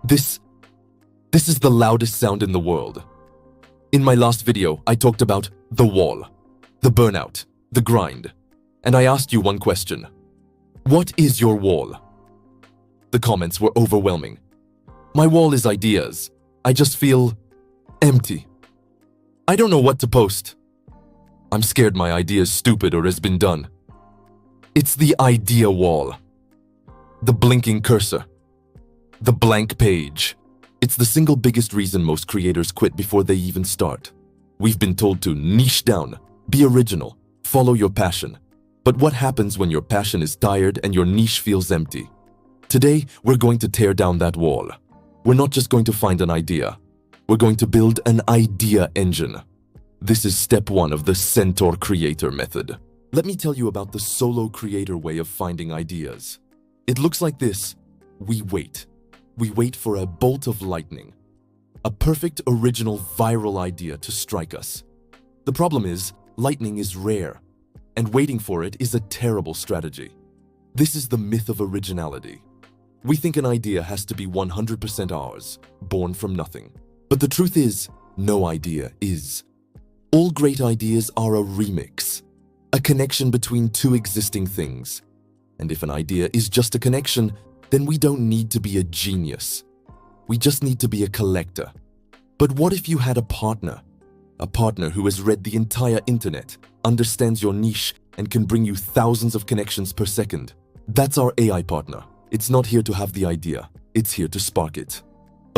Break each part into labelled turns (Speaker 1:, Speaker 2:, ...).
Speaker 1: This is the loudest sound in the world. In my last video, I talked about the wall, the burnout, the grind, and I asked you one question. What is your wall? The comments were overwhelming. My wall is ideas. I just feel empty. I don't know what to post. I'm scared my idea is stupid or has been done. It's the idea wall. The blinking cursor. The blank page. It's the single biggest reason most creators quit before they even start. We've been told to niche down, be original, follow your passion. But what happens when your passion is tired and your niche feels empty? Today, we're going to tear down that wall. We're not just going to find an idea. We're going to build an idea engine. This is step 1 of the Centaur Creator method. Let me tell you about the solo creator way of finding ideas. It looks like this. We wait. We wait for a bolt of lightning. A perfect, original, viral idea to strike us. The problem is, lightning is rare, and waiting for it is a terrible strategy. This is the myth of originality. We think an idea has to be 100% ours, born from nothing. But the truth is, no idea is. All great ideas are a remix, a connection between two existing things. And if an idea is just a connection, then we don't need to be a genius. We just need to be a collector. But what if you had a partner? A partner who has read the entire internet, understands your niche, and can bring you thousands of connections per second. That's our AI partner. It's not here to have the idea. It's here to spark it.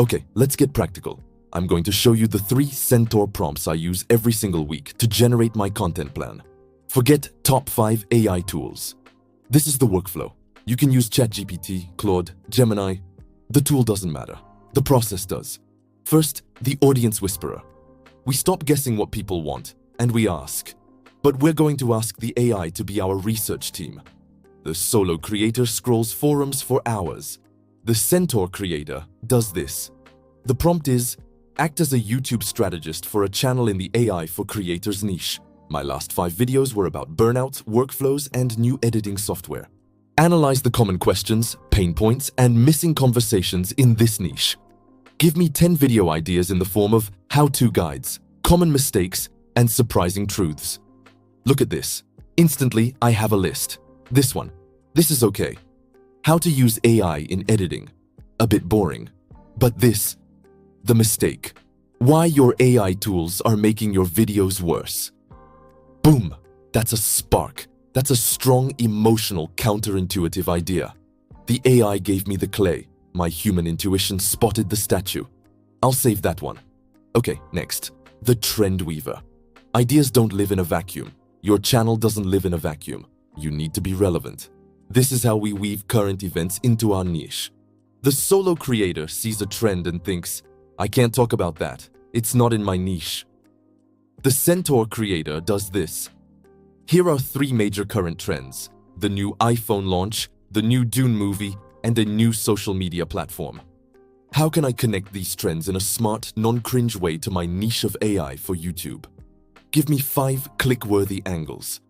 Speaker 1: Okay, let's get practical. I'm going to show you the 3 Centaur prompts I use every single week to generate my content plan. Forget top 5 AI tools. This is the workflow. You can use ChatGPT, Claude, Gemini. The tool doesn't matter. The process does. First, the audience whisperer. We stop guessing what people want, and we ask. But we're going to ask the AI to be our research team. The solo creator scrolls forums for hours. The Centaur Creator does this. The prompt is, act as a YouTube strategist for a channel in the AI for creators niche. My last 5 videos were about burnout, workflows, and new editing software. Analyze the common questions, pain points, and missing conversations in this niche. Give me 10 video ideas in the form of how-to guides, common mistakes, and surprising truths. Look at this. Instantly, I have a list. This one. This is okay. How to use AI in editing. A bit boring. But this. The mistake. Why your AI tools are making your videos worse. Boom. That's a spark. That's a strong, emotional, counterintuitive idea. The AI gave me the clay. My human intuition spotted the statue. I'll save that one. Okay, next. The trend weaver. Ideas don't live in a vacuum. Your channel doesn't live in a vacuum. You need to be relevant. This is how we weave current events into our niche. The solo creator sees a trend and thinks, I can't talk about that. It's not in my niche. The Centaur Creator does this. Here are 3 major current trends: the new iPhone launch, the new Dune movie, and a new social media platform. How can I connect these trends in a smart, non-cringe way to my niche of AI for YouTube? Give me 5 click-worthy angles.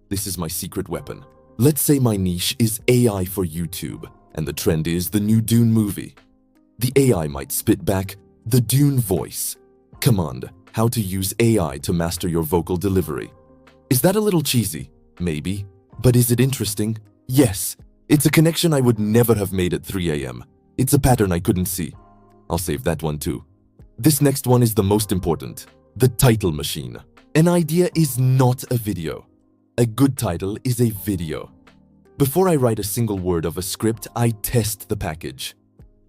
Speaker 1: This is my secret weapon. Let's say my niche is AI for YouTube, and the trend is the new Dune movie. The AI might spit back, the Dune voice. Command, how to use AI to master your vocal delivery. Is that a little cheesy? Maybe. But is it interesting? Yes. It's a connection I would never have made at 3 a.m. It's a pattern I couldn't see. I'll save that one too. This next one is the most important. The title machine. An idea is not a video. A good title is a video. Before I write a single word of a script, I test the package.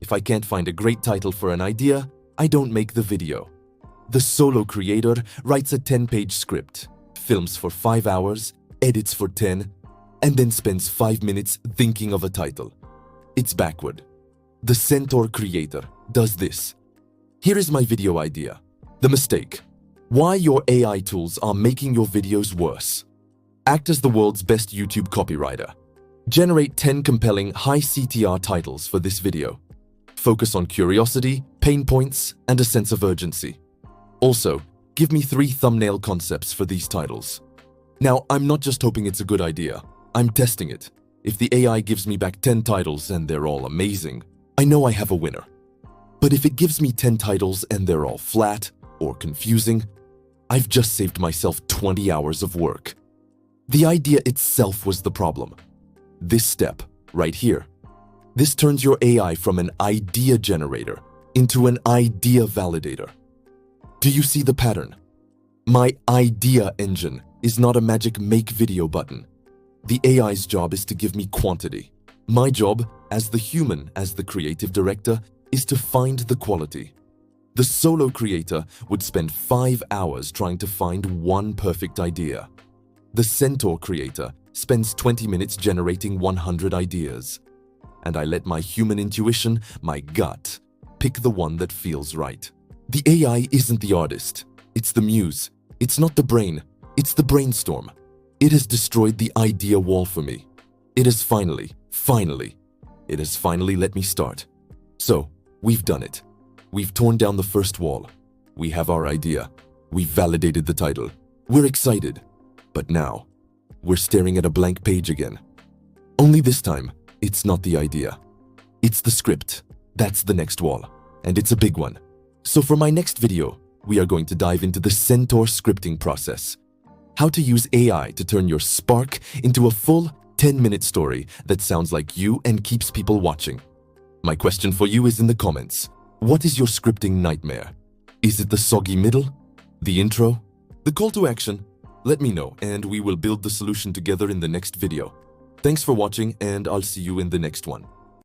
Speaker 1: If I can't find a great title for an idea, I don't make the video. The solo creator writes a 10-page script, films for 5 hours, edits for 10, and then spends 5 minutes thinking of a title. It's backward. The Centaur Creator does this. Here is my video idea. The mistake. Why your AI tools are making your videos worse. Act as the world's best YouTube copywriter. Generate 10 compelling high CTR titles for this video. Focus on curiosity, pain points, and a sense of urgency. Also, give me 3 thumbnail concepts for these titles. Now, I'm not just hoping it's a good idea. I'm testing it. If the AI gives me back 10 titles and they're all amazing, I know I have a winner. But if it gives me 10 titles and they're all flat or confusing, I've just saved myself 20 hours of work. The idea itself was the problem. This step, right here, this turns your AI from an idea generator into an idea validator. Do you see the pattern? My idea engine is not a magic make video button. The AI's job is to give me quantity. My job, as the human, as the creative director, is to find the quality. The solo creator would spend 5 hours trying to find one perfect idea. The Centaur Creator spends 20 minutes generating 100 ideas. And I let my human intuition, my gut, pick the one that feels right. The AI isn't the artist. It's the muse. It's not the brain. It's the brainstorm. It has destroyed the idea wall for me. It has finally let me start. So, we've done it. We've torn down the first wall. We have our idea. We've validated the title. We're excited. But now, we're staring at a blank page again. Only this time, it's not the idea. It's the script. That's the next wall. And it's a big one. So for my next video, we are going to dive into the Centaur scripting process. How to use AI to turn your spark into a full 10-minute story that sounds like you and keeps people watching. My question for you is in the comments. What is your scripting nightmare? Is it the soggy middle? The intro? The call to action? Let me know and we will build the solution together in the next video. Thanks for watching and I'll see you in the next one.